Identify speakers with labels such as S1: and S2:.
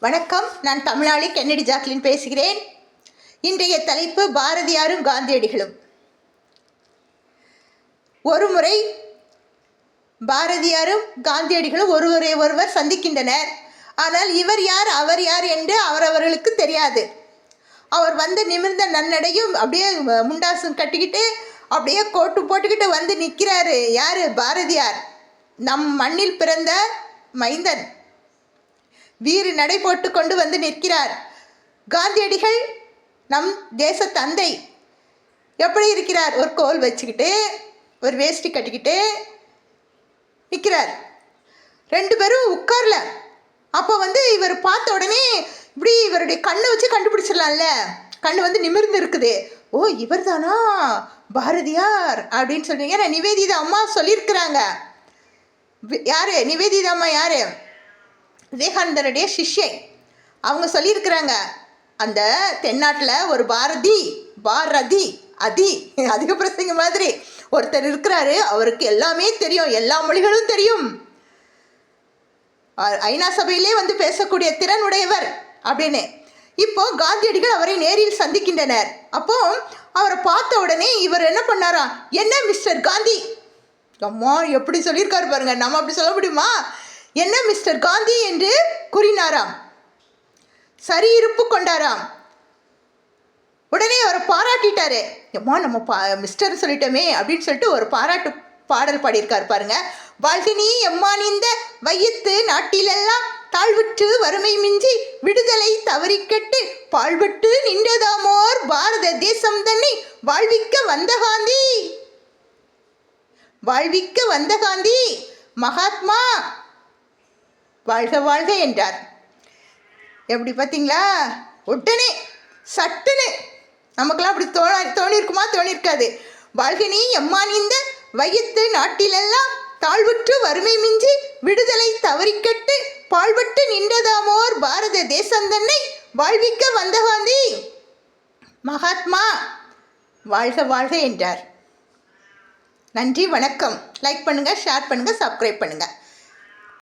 S1: வணக்கம். நான் தமிழாளி Kennedy Jacqueline பேசுகிறேன். இன்றைய தலைப்பு பாரதியாரும் காந்தியடிகளும். ஒருமுறை பாரதியாரும் காந்தியடிகளும் ஒருவர் சந்திக்கின்றனர். ஆனால் இவர் யார் அவர் யார் என்று அவரவர்களுக்கு தெரியாது. அவர் வந்து நிமிர்ந்த நன்னடையும் அப்படியே முண்டாசும் கட்டிக்கிட்டு அப்படியே கோட்டு போட்டுக்கிட்டு வந்து நிற்கிறாரு. யார்? பாரதியார். நம் மண்ணில் பிறந்த மைந்தன் வீறு நடை போட்டு கொண்டு வந்து நிற்கிறார். காந்தியடிகள் நம் தேச தந்தை எப்படி இருக்கிறார்? ஒரு கோல் வச்சுக்கிட்டு ஒரு வேஷ்டி கட்டிக்கிட்டு நிற்கிறார். ரெண்டு பேரும் உட்கார்ல. அப்போ வந்து இவர் பார்த்த உடனே இப்படி இவருடைய கண்ணை வச்சு கண்டுபிடிச்சிடலாம்ல. கண்ணு வந்து நிமிர்ந்து இருக்குது. ஓ, இவர் தானா பாரதியார் அப்படின்னு சொல்றீங்க. ஏன்னா நிவேதிதா அம்மா சொல்லியிருக்கிறாங்க. யாரு நிவேதிதா அம்மா? யாரு? விவேகானந்தருடைய சிஷ்யை. அவங்க சொல்லியிருக்கிறாங்க, அந்த தென்னாட்டில் ஒரு பாரதி அதிக பிரசங்க மாதிரி ஒருத்தர் இருக்கிறாரு. அவருக்கு எல்லாமே தெரியும், எல்லா மொழிகளும் தெரியும், ஐநா சபையிலே வந்து பேசக்கூடிய திறன் உடையவர் அப்படின்னு. இப்போ காந்தியடிகள் அவரை நேரில் சந்திக்கின்றனர். அப்போ அவரை பார்த்த உடனே இவர் என்ன பண்ணாராம்? என்ன மிஸ்டர் காந்தி? அம்மா எப்படி சொல்லியிருக்காரு பாருங்க. நம்ம அப்படி சொல்ல முடியுமா? என்ன மிஸ்டர் காந்தி என்று கூறினாராம். சரி இருப்பு கொண்டாராம். உடனே அவரை பாராட்டிட்டாரு. அம்மா நம்ம மிஸ்டர் சொல்லிட்டோமே அப்படின்னு சொல்லிட்டு ஒரு பாராட்டு பாடல் பாடியிருக்காரு பாருங்க. வாழ்கினி எம்மானிந்த வையத்து நாட்டிலெல்லாம் தாழ்வுற்று வறுமை மிஞ்சி விடுதலை தவறிக்கட்டு பாழ்பட்டு நின்றதாமோர் பாரத தேசம் தன்னை வாழ்விக்க வந்த காந்தி மகாத்மா வாழ்க வாழ்க என்றார். எப்படி பார்த்தீங்களா? உடனே சட்டுன்னு நமக்கெல்லாம் அப்படி தோணிருக்குமா? தோணிருக்காது. வாழ்கினி எம்மானிந்த வையத்து நாட்டிலெல்லாம் தாழ்வுற்று வறுமை மிஞ்சி விடுதலை தவறிக்கட்டு பாழ்பட்டு நின்றதாமோர் பாரத தேசம் தன்னை வாழ்விக்க வந்த காந்தி மகாத்மா வாழ்க வாழ்க என்றார். நன்றி, வணக்கம். லைக் பண்ணுங்கள், ஷேர் பண்ணுங்கள், சப்ஸ்கிரைப் பண்ணுங்கள்.